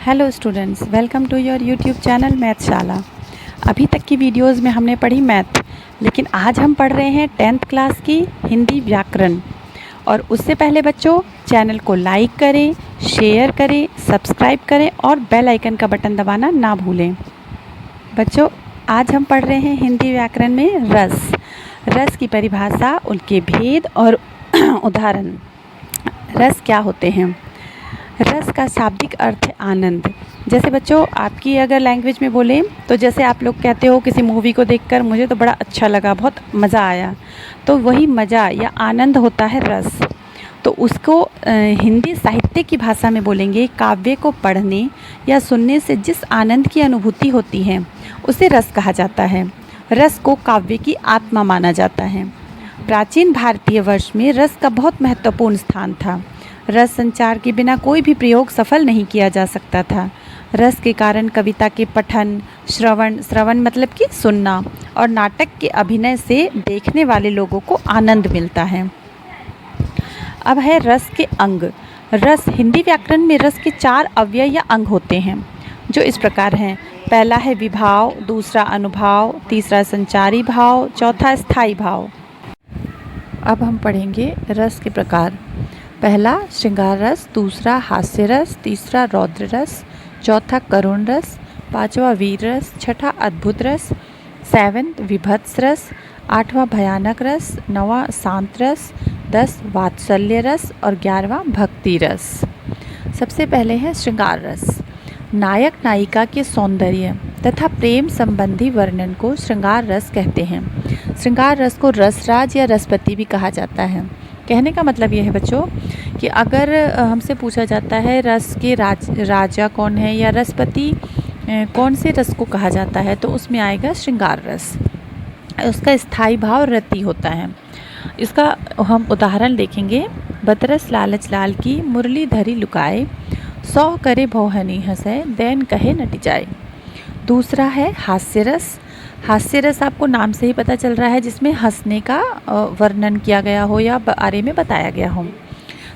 Hello students, welcome to your YouTube channel Mathshala. अभी तक की वीडियोस में हमने पढ़ी मैथ, लेकिन आज हम पढ़ रहे हैं 10th क्लास की हिंदी व्याकरण। और उससे पहले बच्चों, चैनल को लाइक करें, शेयर करें, सब्सक्राइब करें और बेल आइकन का बटन दबाना ना भूलें। बच्चों, आज हम पढ़ रहे हैं हिंदी व्याकरण में रस। रस की परिभाषा, उनके भेद और उदाहरण। रस क्या होते हैं? रस का शाब्दिक अर्थ है आनंद। जैसे बच्चों, आपकी अगर लैंग्वेज में बोलें तो जैसे आप लोग कहते हो किसी मूवी को देखकर मुझे तो बड़ा अच्छा लगा, बहुत मज़ा आया, तो वही मज़ा या आनंद होता है रस। तो उसको हिंदी साहित्य की भाषा में बोलेंगे, काव्य को पढ़ने या सुनने से जिस आनंद की अनुभूति होती है उसे रस कहा जाता है। रस को काव्य की आत्मा माना जाता है। प्राचीन भारतीय वर्ष में रस का बहुत महत्वपूर्ण स्थान था। रस संचार के बिना कोई भी प्रयोग सफल नहीं किया जा सकता था। रस के कारण कविता के पठन, श्रवण मतलब कि सुनना, और नाटक के अभिनय से देखने वाले लोगों को आनंद मिलता है। अब है रस के अंग। रस हिंदी व्याकरण में रस के 4 अव्यय या अंग होते हैं, जो इस प्रकार हैं। पहला है विभाव, दूसरा अनुभाव, तीसरा संचारी भाव, चौथा स्थायी भाव। अब हम पढ़ेंगे रस के प्रकार। पहला श्रृंगार रस, दूसरा हास्य रस, तीसरा रौद्र रस, चौथा करुण रस, पांचवा वीर रस, छठा अद्भुत रस, 7th विभत्स रस, 8वां भयानक रस, 9वां शांत रस, 10 वात्सल्य रस और 11वां भक्ति रस। सबसे पहले है श्रृंगार रस। नायक नायिका के सौंदर्य तथा प्रेम संबंधी वर्णन को श्रृंगार रस कहते हैं। श्रृंगार रस को रसराज या रसपति भी कहा जाता है। कहने का मतलब यह है बच्चों कि अगर हमसे पूछा जाता है रस के राजा कौन है या रसपति कौन से रस को कहा जाता है, तो उसमें आएगा श्रृंगार रस। उसका स्थायी भाव रति होता है। इसका हम उदाहरण देखेंगे। बतरस लालच लाल की मुरली धरी लुकाए, 100 करे भौहनी हंसे, दैन कहे नट जाए। दूसरा है हास्य रस। हास्य रस आपको नाम से ही पता चल रहा है, जिसमें हंसने का वर्णन किया गया हो या बारे में बताया गया हो।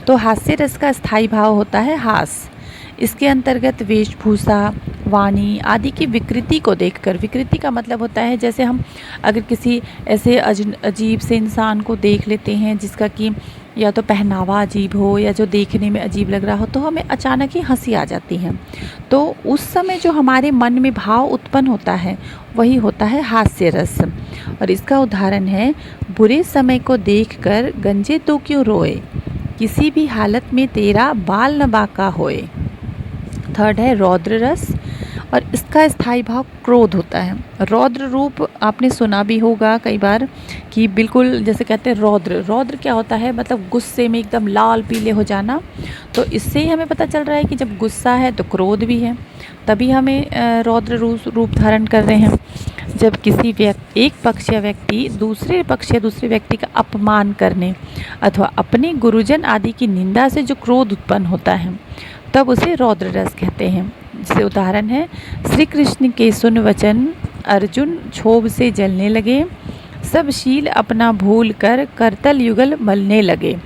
तो हास्य रस का स्थायी भाव होता है हास। इसके अंतर्गत वेशभूषा, वाणी आदि की विकृति को देखकर, विकृति का मतलब होता है जैसे हम अगर किसी ऐसे अजीब से इंसान को देख लेते हैं जिसका कि या तो पहनावा अजीब हो या जो देखने में अजीब लग रहा हो, तो हमें अचानक ही हंसी आ जाती है। तो उस समय जो हमारे मन में भाव उत्पन्न होता है वही होता है हास्य रस। और इसका उदाहरण है, बुरे समय को देखकर गंजे तो क्यों रोए, किसी भी हालत में तेरा बाल न बाका होए। थर्ड है रौद्र रस, और इसका स्थायी भाव क्रोध होता है। रौद्र रूप आपने सुना भी होगा कई बार कि बिल्कुल जैसे कहते हैं रौद्र। रौद्र क्या होता है? मतलब गुस्से में एकदम लाल पीले हो जाना। तो इससे ही हमें पता चल रहा है कि जब गुस्सा है तो क्रोध भी है, तभी हमें रौद्र रूप धारण कर रहे हैं। जब किसी एक पक्ष या व्यक्ति दूसरे पक्ष या दूसरे व्यक्ति का अपमान करने अथवा अपने गुरुजन आदि की निंदा से जो क्रोध उत्पन्न होता है, तब उसे रौद्र रस कहते हैं। जिसे उदाहरण है, श्री कृष्ण के सुन वचन अर्जुन क्षोभ से जलने लगे, सब शील अपना भूल कर करतल युगल मलने लगे।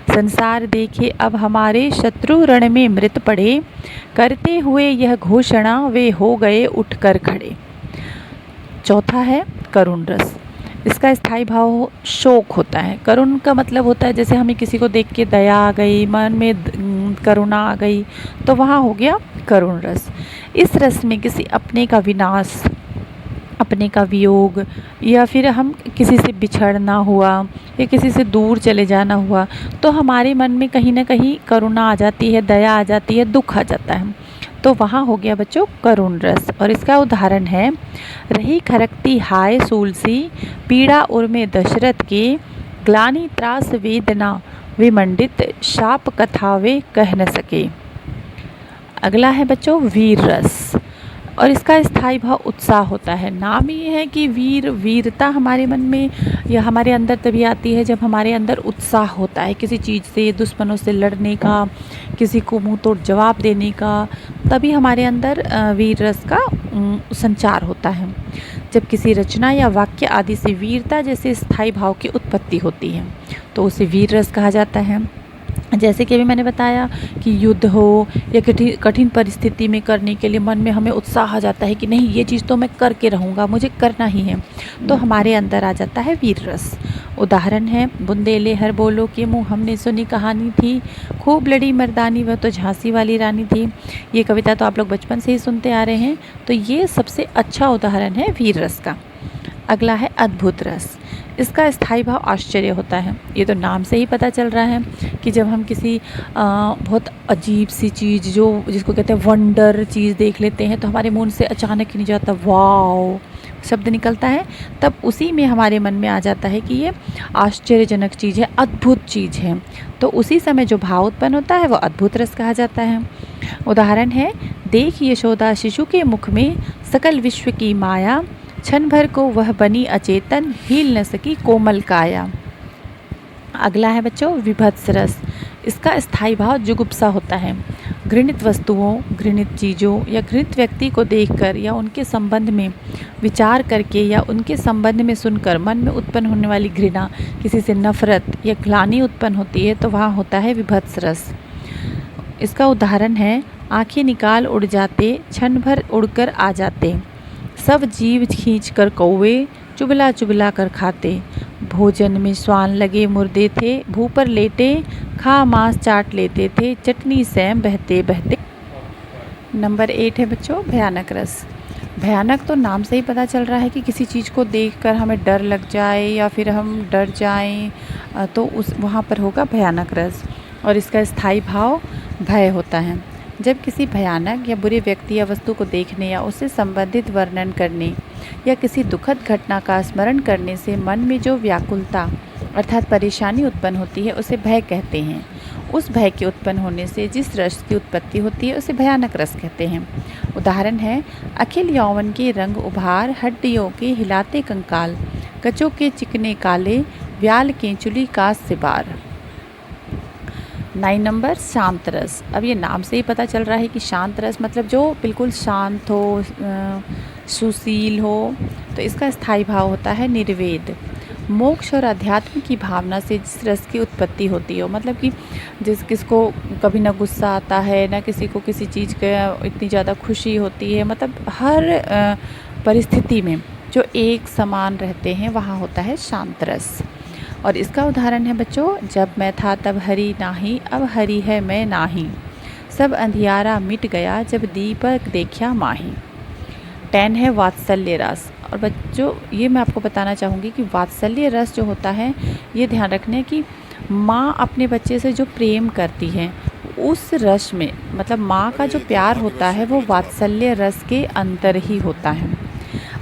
संसार देखे अब हमारे शत्रु रण में मृत पड़े, करते हुए यह घोषणा वे हो गए उठकर खड़े। चौथा है करुण रस। इसका स्थायी भाव शोक होता है। करुण का मतलब होता है जैसे हमें किसी को देख के दया आ गई, मन में करुणा आ गई, तो वहाँ हो गया करुण रस। इस रस में किसी अपने का विनाश, अपने का वियोग, या फिर हम किसी से बिछड़ना हुआ या किसी से दूर चले जाना हुआ, तो हमारे मन में कहीं ना कहीं करुणा आ जाती है, दया आ जाती है, दुख आ जाता है। तो वहाँ हो गया बच्चों करुण रस। और इसका उदाहरण है, रही खरकती हाय सूल सी, पीड़ा उर्मे दशरथ के, ग्लानि त्रास वेदना विमंडित, शाप कथा वे कह न सके। अगला है बच्चों वीर रस, और इसका स्थायी भाव उत्साह होता है। नाम ही है कि वीरता हमारे मन में या हमारे अंदर तभी आती है जब हमारे अंदर उत्साह होता है किसी चीज़ से, दुश्मनों से लड़ने का, किसी को मुंह तोड़ जवाब देने का, तभी हमारे अंदर वीर रस का संचार होता है। जब किसी रचना या वाक्य आदि से वीरता जैसे स्थायी भाव की उत्पत्ति होती है तो उसे वीर रस कहा जाता है। जैसे कि अभी मैंने बताया कि युद्ध हो या कठिन परिस्थिति में करने के लिए मन में हमें उत्साह आ जाता है कि नहीं, ये चीज़ तो मैं करके रहूँगा, मुझे करना ही है, तो हमारे अंदर आ जाता है वीर रस। उदाहरण है, बुंदेले हर बोलो के मुँह हमने सुनी कहानी थी, खूब लड़ी मर्दानी वह तो झांसी वाली रानी थी। ये कविता तो आप लोग बचपन से ही सुनते आ रहे हैं। तो ये सबसे अच्छा उदाहरण है वीर रस का। अगला है अद्भुत रस। इसका स्थायी भाव आश्चर्य होता है। ये तो नाम से ही पता चल रहा है कि जब हम किसी बहुत अजीब सी चीज़ जिसको कहते हैं वंडर चीज़ देख लेते हैं, तो हमारे मुंह से अचानक ही नहीं जाता वाओ शब्द निकलता है, तब उसी में हमारे मन में आ जाता है कि ये आश्चर्यजनक चीज़ है, अद्भुत चीज़ है। तो उसी समय जो भाव उत्पन्न होता है वो अद्भुत रस कहा जाता है। उदाहरण है, देख यशोदा शिशु के मुख में सकल विश्व की माया, क्षण भर को वह बनी अचेतन, हिल न सकी कोमल काया। अगला है बच्चों विभत्स रस। इसका स्थायी भाव जुगुप्सा होता है। घृणित वस्तुओं, घृणित चीज़ों या घृणित व्यक्ति को देखकर या उनके संबंध में विचार करके या उनके संबंध में सुनकर मन में उत्पन्न होने वाली घृणा, किसी से नफरत या ग्लानि उत्पन्न होती है, तो वहाँ होता है विभत्स रस। इसका उदाहरण है, आँखें निकाल उड़ जाते, क्षण भर उड़कर आ जाते, सब जीव खींच कर कौवे, चुबला चुबला कर खाते, भोजन में स्वान लगे मुर्दे थे, भू पर लेटे खा मांस चाट लेते थे, चटनी सैम बहते बहते। नंबर 8 है बच्चों भयानक रस। भयानक तो नाम से ही पता चल रहा है कि किसी चीज़ को देखकर हमें डर लग जाए या फिर हम डर जाएं, तो उस वहाँ पर होगा भयानक रस। और इसका स्थायी भाव भय होता है। जब किसी भयानक या बुरे व्यक्ति या वस्तु को देखने या उससे संबंधित वर्णन करने या किसी दुखद घटना का स्मरण करने से मन में जो व्याकुलता अर्थात परेशानी उत्पन्न होती है उसे भय कहते हैं। उस भय के उत्पन्न होने से जिस रस की उत्पत्ति होती है उसे भयानक रस कहते हैं। उदाहरण है, अखिल यौवन के रंग उभार, हड्डियों के हिलाते कंकाल, कचों के चिकने काले, व्याल के चुली का सिबार। 9 नंबर शांत रस। अब ये नाम से ही पता चल रहा है कि शांत रस मतलब जो बिल्कुल शांत हो, सुशील हो। तो इसका स्थायी भाव होता है निर्वेद। मोक्ष और अध्यात्म की भावना से जिस रस की उत्पत्ति होती हो, मतलब कि किसको कभी ना गुस्सा आता है, ना किसी को किसी चीज़ का इतनी ज़्यादा खुशी होती है, मतलब हर परिस्थिति में जो एक समान रहते हैं, वहाँ होता है शांत रस। और इसका उदाहरण है बच्चों, जब मैं था तब हरि नाही, अब हरि है मैं नाही, सब अंधियारा मिट गया, जब दीपक देखा माही। 10 है वात्सल्य रस। और बच्चों ये मैं आपको बताना चाहूँगी कि वात्सल्य रस जो होता है, ये ध्यान रखने कि माँ अपने बच्चे से जो प्रेम करती है उस रस में, मतलब माँ का जो प्यार होता है वो वात्सल्य रस के अंदर ही होता है।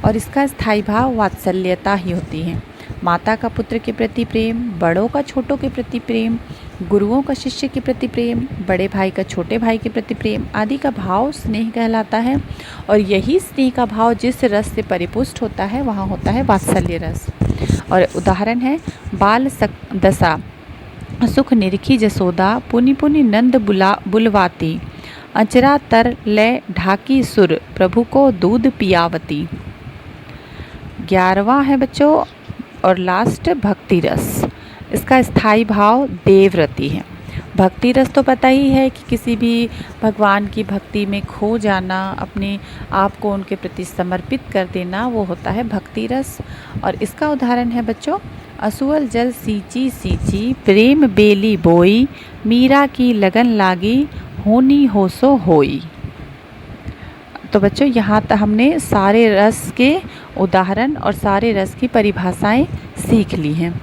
और इसका स्थायी भाव वात्सल्यता ही होती है। माता का पुत्र के प्रति प्रेम, बड़ों का छोटों के प्रति प्रेम, गुरुओं का शिष्य के प्रति प्रेम, बड़े भाई का छोटे भाई के प्रति प्रेम आदि का भाव स्नेह कहलाता है। और यही स्नेह का भाव जिस रस से परिपुष्ट होता है वहाँ होता है वात्सल्य रस। और उदाहरण है, बाल दशा सुख निरखी जसोदा, पुनि पुनि नंद बुलवाती, अचरा तर लय ढाकी सुर, प्रभु को दूध पियावती। 11वां है बच्चों और लास्ट भक्ति रस। इसका स्थायी भाव देवरति है। भक्ति रस तो पता ही है कि किसी भी भगवान की भक्ति में खो जाना, अपने आप को उनके प्रति समर्पित कर देना, वो होता है भक्ति रस। और इसका उदाहरण है बच्चों, असुअल जल सींची सींची, प्रेम बेली बोई, मीरा की लगन लागी, होनी हो सो होई। तो बच्चों यहाँ तक हमने सारे रस के उदाहरण और सारे रस की परिभाषाएं सीख ली हैं।